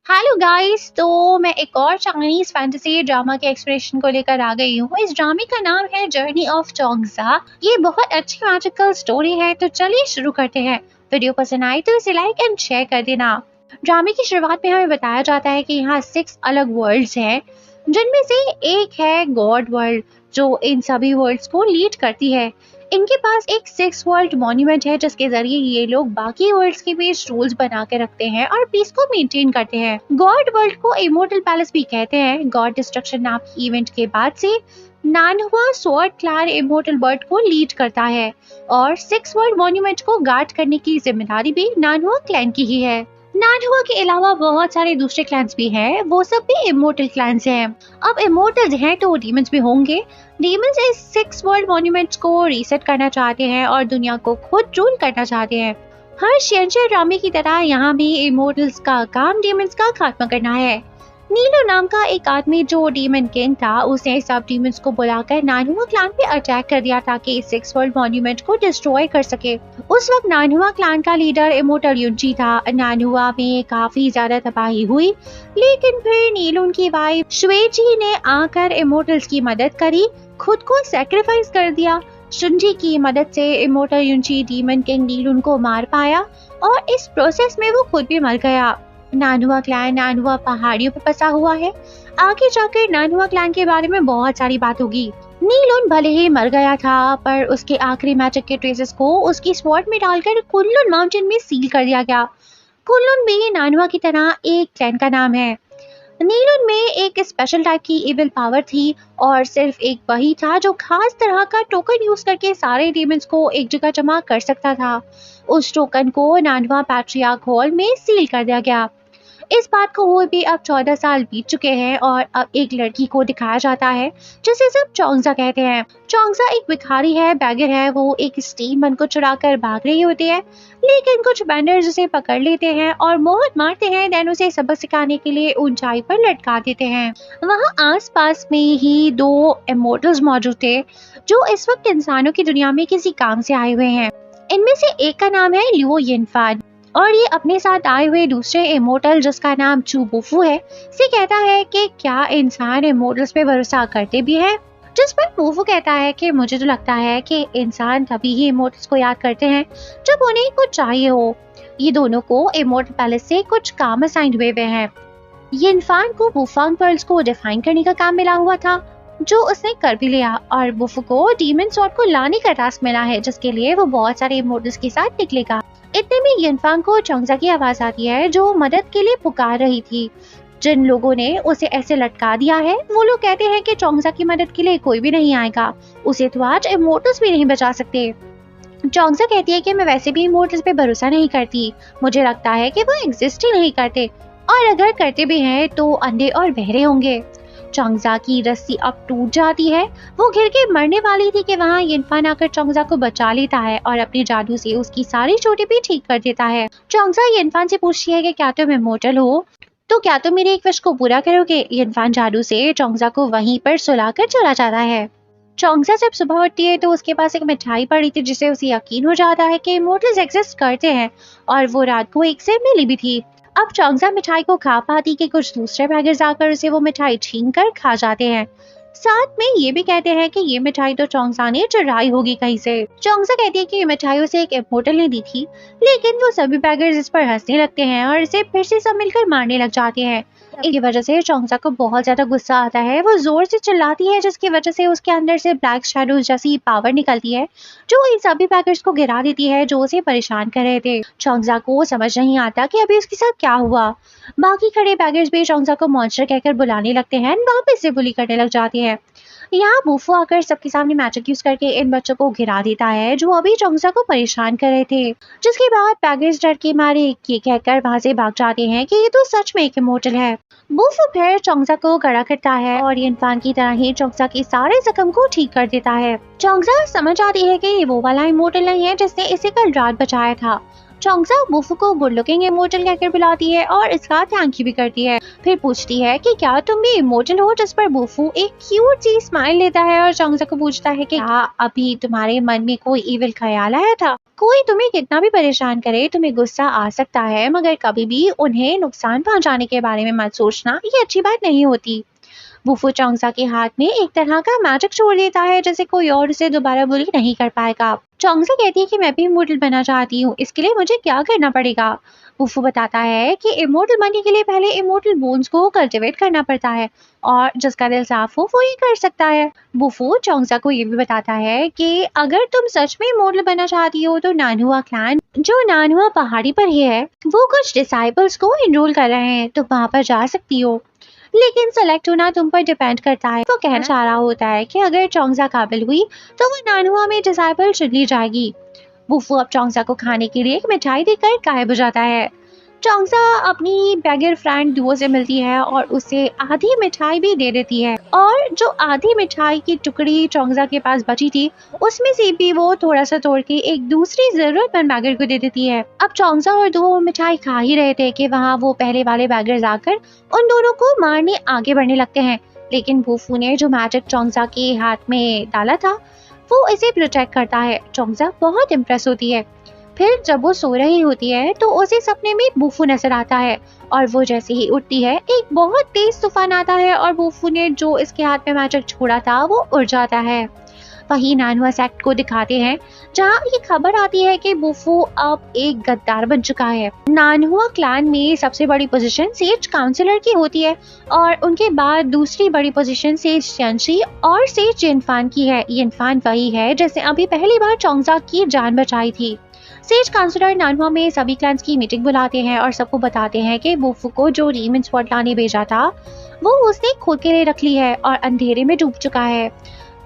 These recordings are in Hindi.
हेलो गाइस, तो मैं एक और चाइनीज फैंटेसी ड्रामा के एक्सप्रेशन को लेकर आ गई हूँ। इस ड्रामे का नाम है जर्नी ऑफ चोंगसा। ये बहुत अच्छी मैजिकल स्टोरी है, तो चलिए शुरू करते हैं। वीडियो पसंद आए तो इसे लाइक एंड शेयर कर देना। ड्रामे की शुरुआत में हमें बताया जाता है कि यहाँ 6 अलग वर्ल्ड्स हैं, जिनमें से एक है गॉड वर्ल्ड, जो इन सभी वर्ल्ड्स को लीड करती है। इनके पास एक 6 वर्ल्ड मॉन्यूमेंट है, जिसके जरिए ये लोग बाकी वर्ल्ड्स के बीच रूल्स बना के रखते हैं और पीस को मेंटेन करते हैं। गॉड वर्ल्ड को इमोर्टल पैलेस भी कहते हैं। गॉड डिस्ट्रक्शन नाम की इवेंट के बाद से नानहुआ स्वॉर्ड क्लैन इमोर्टल वर्ल्ड को लीड करता है और 6 वर्ल्ड मॉन्यूमेंट को गार्ड करने की जिम्मेदारी भी नानहुआ क्लैन की ही है। नानहुआ के अलावा बहुत सारे दूसरे क्लैंस भी हैं, वो सब भी इमोर्टल क्लैंस हैं। अब इमोर्टल्स हैं तो डीमंस भी होंगे। डीमंस इस 6 वर्ल्ड मॉन्यूमेंट्स को रीसेट करना चाहते हैं और दुनिया को खुद रूल करना चाहते हैं। हर शेंशर ड्रामे की तरह यहाँ भी इमोर्टल्स का काम डीमंस का खात्मा करना है। नीलो नाम का एक आदमी जो डीमन किंग था, उसने सब डीमंस को बुलाकर नानहुआ क्लैन पे अटैक कर दिया ताकि 6 वर्ल्ड मॉन्यूमेंट को डिस्ट्रॉय कर सके। उस वक्त नानहुआ क्लैन का लीडर इमोर्टल युनची था। नानहुआ में काफी ज्यादा तबाही हुई, लेकिन फिर नीलोन की वाइफ शुएजी ने आकर इमोर्टल्स की मदद करी, खुद को सैक्रिफाइस कर दिया। शुनजी की मदद से इमोर्टल युनची डीमन किंग नीलोन को मार पाया और इस प्रोसेस में वो खुद भी मर गया। नानहुआ क्लैन नानहुआ पहाड़ियों पर बसा हुआ है। आगे जाकर नानहुआ क्लैन के बारे में बहुत सारी बात होगी। नीलोन भले ही मर गया था, पर उसके आखिरी मैजिक के ट्रेसेस को उसकी स्वॉर्ड में डालकर कुनलुन माउंटेन में सील कर दिया गया। कुनलुन भी नानहुआ की तरह एक क्लैन का नाम है। नीलोन में एक स्पेशल टाइप की इविल पावर थी और सिर्फ एक वही था जो खास तरह का टोकन यूज करके सारे डीमंस को एक जगह जमा कर सकता था। उस टोकन को नानहुआ पैट्रियार्क हॉल में सील कर दिया गया। इस बात को हुए भी अब 14 साल बीत चुके हैं और अब एक लड़की को दिखाया जाता है जिसे सब चोंगसा कहते हैं। चोंगसा एक भिखारी है, बैगर है। वो एक स्टीम बन को चुराकर भाग रही होती है, लेकिन कुछ बैंडर्स उसे पकड़ लेते हैं और मोहर मारते हैं, देन उसे सबक सिखाने के लिए ऊंचाई पर लटका देते हैं। वहाँ आसपास में ही 2 इमोर्टल्स मौजूद थे जो इस वक्त इंसानों की दुनिया में किसी काम से आए हुए हैं। इनमें से एक का नाम है लियो यिनफान और ये अपने साथ आए हुए दूसरे इमोर्टल जिसका नाम चू बुफू है से कहता है कि क्या इंसान इमोर्टल्स पे भरोसा करते भी हैं। जिस पर बुफू कहता है कि मुझे तो लगता है कि इंसान तभी ही इमोर्टल्स को याद करते हैं जब उन्हें कुछ चाहिए हो। ये दोनों को इमोर्टल पैलेस से कुछ काम असाइंड हुए हैं। ये इनफान को वुफांग पर्ल्स को डिफाइन करने का काम मिला हुआ था, जो उसने कर भी लिया, और बुफू को डीमन स्वॉर्ड को लाने का टास्क मिला है, जिसके लिए वो बहुत सारे इमोर्टल्स के साथ निकलेगा। इतने में यिनफांग को चोंगसा की आवाज आती है जो मदद के लिए पुकार रही थी। जिन लोगों ने उसे ऐसे लटका दिया है वो लोग कहते हैं कि चोंगसा की मदद के लिए कोई भी नहीं आएगा, उसे तो आज इमोर्टल्स भी नहीं बचा सकते। चोंगसा कहती है कि मैं वैसे भी इमोर्टल्स पे भरोसा नहीं करती, मुझे लगता है कि वो एग्जिस्ट ही नहीं करते, और अगर करते भी हैं तो अंधे और बहरे होंगे। चोंगसा की रस्सी अब टूट जाती है। वो घिर के मरने वाली थी कि वहाँ यिनफान आकर चोंगसा को बचा लेता है और अपने जादू से उसकी सारी चोटें भी ठीक कर देता है। चोंगसा यिनफान से पूछती है कि क्या तुम इमोर्टल हो, तो क्या तुम मेरे एक विश को पूरा करोगे। यिनफान जादू से चोंगसा को वहीं पर सुलाकर चला जाता है। चोंगसा जब सुबह उठती है तो उसके पास एक मिठाई पड़ी थी जिससे उसे यकीन हो जाता है कि इमोर्टल्स एग्जिस्ट करते हैं, और वो रात को एक से मिली भी थी। अब चोंगसा मिठाई को खा पाती कि कुछ दूसरे बैगर्स आकर उसे वो मिठाई छीन कर खा जाते हैं। साथ में ये भी कहते हैं कि ये मिठाई तो चोंगसा ने चुराई होगी कहीं से। चोंगसा कहती है कि ये मिठाई उसे एक इमोर्टल ने दी थी, लेकिन वो सभी बैगर्स इस पर हंसने लगते हैं और इसे फिर से सब मिलकर मारने लग जाते हैं। इसकी वजह से चोंगसा को बहुत ज्यादा गुस्सा आता है। वो जोर से चिल्लाती है, जिसकी वजह से उसके अंदर से ब्लैक शैडोज जैसी पावर निकलती है जो इन सभी बैगर्स को गिरा देती है जो उसे परेशान कर रहे थे। चोंगसा को समझ नहीं आता कि अभी उसके साथ क्या हुआ। बाकी खड़े बैगर्स भी चोंगसा को मॉन्स्टर कहकर बुलाने लगते हैं, वापस से बुली करने लग जाते हैं। यहाँ बुफू आकर सबके सामने मैजिक यूज करके इन बच्चों को गिरा देता है जो अभी चोंगसा को परेशान कर रहे थे, जिसके बाद बैगर्स डर के मारे ये कहकर वहां से भाग जाते हैं कि ये तो सच में एक इमोर्टल है। बुफू फिर चोंगसा को खड़ा करता है और यिनफान की तरह ही चोंगसा के सारे जख्म को ठीक कर देता है। चोंगसा समझ आती है कि ये वो वाला इमोर्टल नहीं है जिसने इसे कल रात बचाया था। चोंगसा बुफू को गुड लुकिंग इमोर्टल कहकर बुलाती है और इसका थैंक यू भी करती है। फिर पूछती है कि क्या तुम भी इमोर्टल हो, जिस पर बुफू एक क्यूट सी स्माइल लेता है और चोंगसा को पूछता है कि क्या अभी तुम्हारे मन में कोई इविल ख्याल आया था? कोई तुम्हें कितना भी परेशान करे, तुम्हें गुस्सा आ सकता है, मगर कभी भी उन्हें नुकसान पहुंचाने के बारे में मत सोचना, ये अच्छी बात नहीं होती। बुफू चोंगसा के हाथ में एक तरह का मैजिक छोड़ देता है, जैसे कोई और उसे दोबारा बुली नहीं कर पाएगा। चोंगसा कहती है कि मैं भी इमोर्टल बनना चाहती हूँ, इसके लिए मुझे क्या करना पड़ेगा? बुफू बताता है कि इमोर्टल बनने के लिए पहले इमोर्टल बोन्स को कल्टीवेट करना पड़ता है और जिसका दिल साफ हो वो ही कर सकता है। बुफू चोंगसा को ये भी बताता है कि अगर तुम सच में इमोर्टल बनना चाहती हो तो नानहुआ क्लैन, जो नानहुआ पहाड़ी पर ही है, वो कुछ डिसाइपल्स को एनरोल कर रहे हैं, तो वहां पर जा सकती हो, लेकिन सेलेक्ट होना तुम पर डिपेंड करता है। वो कहना चाह रहा होता है कि अगर चोंगसा काबिल हुई तो वो नानुआ में डिसाइपल चुन ली जाएगी। बुफू अब चोंगसा को खाने के लिए एक मिठाई देकर गायब हो जाता है। चोंगसा अपनी बैगर फ्रेंड दुओ से मिलती है और उसे आधी मिठाई भी दे देती है, और जो आधी मिठाई की टुकड़ी चोंगसा के पास बची थी उसमें से भी वो थोड़ा सा तोड़ के एक दूसरी जरूरतमंद बैगर को दे देती है। अब चोंगसा और दुओ मिठाई खा ही रहे थे कि वहाँ वो पहले वाले बैगर्स आकर उन दोनों को मारने आगे बढ़ने लगते हैं, लेकिन बुफू ने जो मैजिक चोंगसा के हाथ में डाला था वो इसे प्रोटेक्ट करता है। चोंगसा बहुत इम्प्रेस होती है। फिर जब वो सो रही होती है तो उसे सपने में बुफू नजर आता है, और वो जैसे ही उठती है एक बहुत तेज तूफान आता है और बुफू ने जो इसके हाथ में मैजिक छोड़ा था वो उड़ जाता है। वही नानुआ सेक्ट को दिखाते हैं जहाँ ये खबर आती है कि बुफू अब एक गद्दार बन चुका है। नानुआ क्लैन में सबसे बड़ी पोजीशन सेज काउंसलर की होती है और उनके बाद दूसरी बड़ी पोजीशन सेज टियांशी और सेज यिनफान की है। यिनफान वही है जिसने अभी पहली बार चोंगसा की जान बचाई थी। सेज काउंसलर नानुआ में सभी क्लैंस की मीटिंग बुलाते हैं और सबको बताते हैं कि बुफू को जो रीमन स्पॉट लाने भेजा था वो उसने खुद के लिए रख ली है और अंधेरे में डूब चुका है,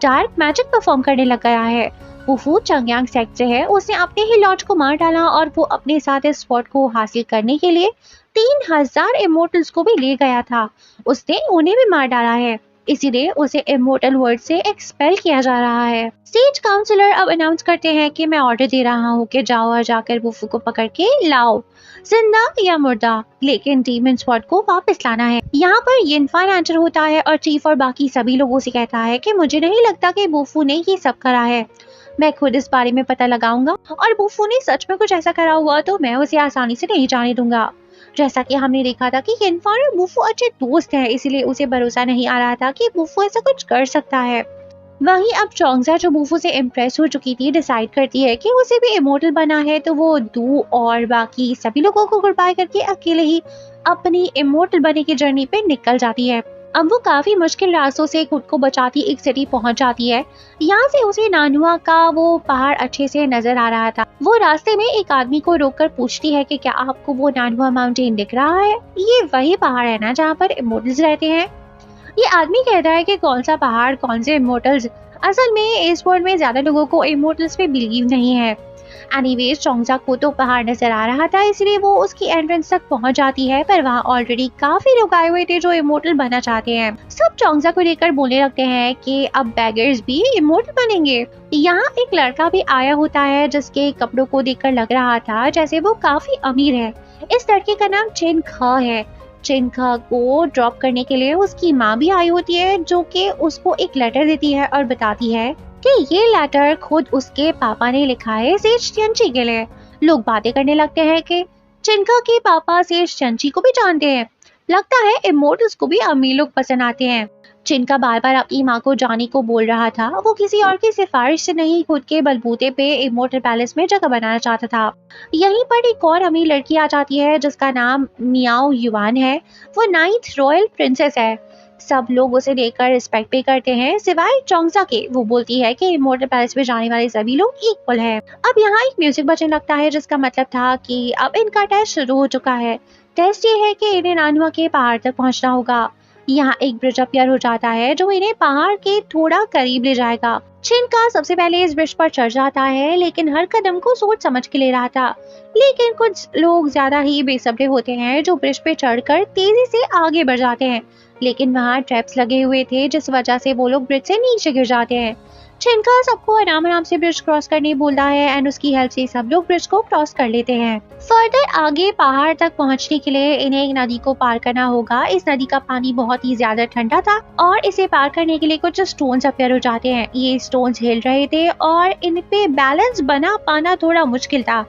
डार्क मैजिक परफॉर्म करने लग गया है। बुफू चंगयांग सेक्ट से है, उसने अपने ही लॉर्ड को मार डाला और वो अपने साथ इस स्पॉट को हासिल करने के लिए 3000 इमोर्टल्स को भी ले गया था, उसने उन्हें भी मार डाला है, इसीलिए उसे इमोर्टल वर्ल्ड से एक्सपेल किया जा रहा है। सेज काउंसलर अब अनाउंस करते हैं कि मैं ऑर्डर दे रहा हूँ कि जाओ और जाकर बुफू को पकड़ के लाओ, जिंदा या मुर्दा, लेकिन डीमन स्पॉट को वापस लाना है। यहाँ पर यिनफान एंटर होता है और चीफ और बाकी सभी लोगों से कहता है कि मुझे नहीं लगता कि बुफू ने ये सब करा है, मैं खुद इस बारे में पता लगाऊंगा और बुफू ने सच में कुछ ऐसा करा हुआ तो मैं उसे आसानी से नहीं जाने दूंगा। जैसा कि हमने देखा था कि यिनफान और बुफू अच्छे दोस्त हैं, इसीलिए उसे भरोसा नहीं आ रहा था कि बुफू ऐसा कुछ कर सकता है। वहीं अब चोंगसा जो बुफू से इम्प्रेस हो चुकी थी डिसाइड करती है कि उसे भी इमोर्टल बना है, तो वो दू और बाकी सभी लोगों को गुड बाय करके अकेले ही अपनी इमोर्टल बनने की जर्नी पे निकल जाती है। अब वो काफी मुश्किल रास्तों से खुद को बचाती एक सिटी पहुंच जाती है। यहाँ से उसे नानुआ का वो पहाड़ अच्छे से नजर आ रहा था। वो रास्ते में एक आदमी को रोककर पूछती है कि क्या आपको वो नानुआ माउंटेन दिख रहा है? ये वही पहाड़ है ना जहाँ पर इमोर्टल्स रहते हैं? ये आदमी कहता है कि कौन सा पहाड़, कौन से इमोर्टल्स, असल में इस वर्ल्ड में ज्यादा लोगों को इमोर्टल्स पे बिलीव नहीं है। एनीवेज चोंगसा को तो पहाड़ नजर आ रहा था, इसलिए वो उसकी एंट्रेंस तक पहुंच जाती है, पर वहाँ ऑलरेडी काफी लोग आए हुए थे जो इमोर्टल बनना चाहते हैं। सब चोंगसा को लेकर बोलने लगते हैं कि अब बैगर्स भी इमोर्टल बनेंगे। यहाँ एक लड़का भी आया होता है जिसके कपड़ों को देखकर लग रहा था जैसे वो काफी अमीर है। इस लड़के का नाम चिन ख है। चिन ख को ड्रॉप करने के लिए उसकी माँ भी आई होती है, जो कि उसको एक लेटर देती है और बताती है कि ये लेटर खुद उसके पापा ने लिखा है सेज टियांशी के लिए। लोग बातें करने लगते हैं कि चिनका के पापा सेज टियांशी को भी जानते हैं। लगता है इमोर्टल्स को भी अमीर लोग पसंद आते हैं। चिनका बार बार अपनी माँ को जाने को बोल रहा था, वो किसी और की सिफारिश से नहीं खुद के बलबूते पे इमोर्टल पैलेस में जगह बनाना चाहता था। यहीं पर एक और अमीर लड़की आ जाती है जिसका नाम मियाओ युआन है। वो 9th रॉयल प्रिंसेस है। सब लोग उसे देखकर रिस्पेक्ट पे करते हैं सिवाय चोंगसा के। वो बोलती है कि इमोर्टल पैलेस में जाने वाले सभी लोग इक्वल है। अब यहाँ एक म्यूजिक बजने लगता है जिसका मतलब था कि अब इनका टेस्ट शुरू हो चुका है। टेस्ट ये है कि इन्हें नानुआ के पहाड़ तक पहुंचना होगा। यहाँ एक ब्रिज अपीयर हो जाता है जो इन्हें पहाड़ के थोड़ा करीब ले जाएगा। चिनका सबसे पहले इस ब्रिज पर चढ़ जाता है, लेकिन हर कदम को सोच समझ के ले रहा था। लेकिन कुछ लोग ज्यादा ही बेसब्रे होते हैं जो ब्रिज पे चढ़कर तेजी से आगे बढ़ जाते हैं, लेकिन वहाँ ट्रैप्स लगे हुए थे जिस वजह से वो लोग ब्रिज से नीचे गिर जाते हैं। छिनका सबको आराम आराम से ब्रिज क्रॉस करने बोलता है एंड उसकी हेल्प से सब लोग ब्रिज को क्रॉस कर लेते हैं। फर्दर आगे पहाड़ तक पहुंचने के लिए इन्हें एक नदी को पार करना होगा। इस नदी का पानी बहुत ही ज्यादा ठंडा था और इसे पार करने के लिए कुछ स्टोन्स अपीयर हो जाते हैं। ये स्टोन्स हिल रहे थे और इन पे बैलेंस बना पाना थोड़ा मुश्किल था।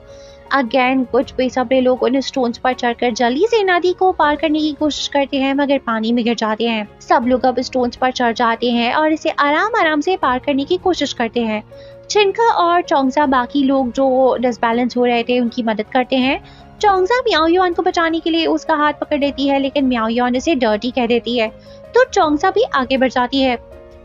अगेन कुछ बेसब्रे लोग उन स्टोन्स पर चढ़कर जल्दी से नदी को पार करने की कोशिश करते हैं मगर पानी में गिर जाते हैं। सब लोग अब स्टोन्स पर चढ़ जाते हैं और इसे आराम आराम से पार करने की कोशिश करते हैं। छिनका और चोंगसा बाकी लोग जो डिसबैलेंस हो रहे थे उनकी मदद करते हैं। चोंगसा मियाओ युआन को बचाने के लिए उसका हाथ पकड़ लेती है लेकिन मियाओ युआन उसे डर्टी कह देती है तो चोंगसा भी आगे बढ़ जाती है।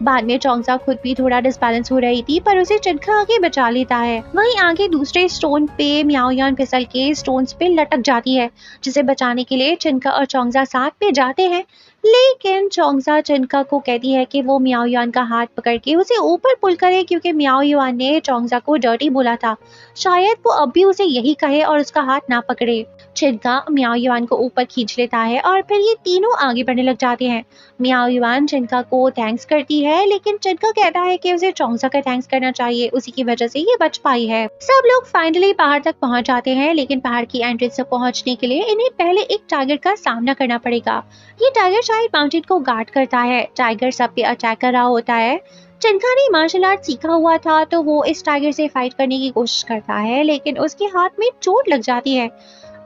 बाद में चोंगसा खुद भी थोड़ा डिसबैलेंस हो रही थी पर उसे छिनका आगे बचा लेता है। वहीं आगे दूसरे स्टोन पे मियाओ युआन फिसल के स्टोन्स पे लटक जाती है जिसे बचाने के लिए छिनका और चोंगसा साथ पे जाते हैं लेकिन चोंगसा छिनका को कहती है कि वो मियाओ युआन का हाथ पकड़ के उसे ऊपर पुल करे क्योंकि मियाओ युआन ने चोंगसा को डर्टी बोला था। शायद वो अब भी उसे यही कहे और उसका हाथ ना पकड़े। छिनका मियाओ युआन को ऊपर खींच लेता है और फिर ये तीनों आगे बढ़ने लग जाते हैं। मियाओ युआन छिनका को थैंक्स करती है लेकिन छिनका कहता है कि उसे चोंगसा का थैंक्स करना चाहिए, उसी की वजह से ये बच पाई है। सब लोग फाइनली पहाड़ तक पहुंच जाते हैं लेकिन पहाड़ की एंट्रेंस तक पहुंचने के लिए इन्हें पहले एक टाइगर का सामना करना पड़ेगा। ये टाइगर शायद माउंटेन को गार्ड करता है। टाइगर सब पे अटैक कर रहा होता है। छिनका ने मार्शल आर्ट सीखा हुआ था तो वो इस टाइगर से फाइट करने की कोशिश करता है लेकिन उसके हाथ में चोट लग जाती है।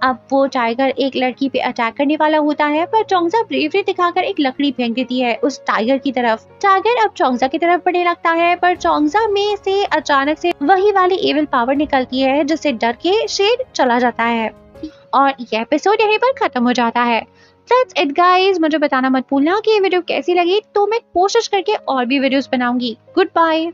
अब वो टाइगर एक लड़की पे अटैक करने वाला होता है पर चोंगसा ब्रेवरी दिखाकर एक लकड़ी फेंक देती है उस टाइगर की तरफ। टाइगर अब चोंगसा की तरफ बढ़ने लगता है पर चोंगसा में से अचानक से वही वाली एविल पावर निकलती है जिससे डर के शेर चला जाता है और ये एपिसोड यहीं पर खत्म हो जाता है। That's it guys, मुझे बताना मत भूलना कि ये वीडियो कैसी लगी तो मैं कोशिश करके और भी वीडियोस बनाऊंगी। Good bye.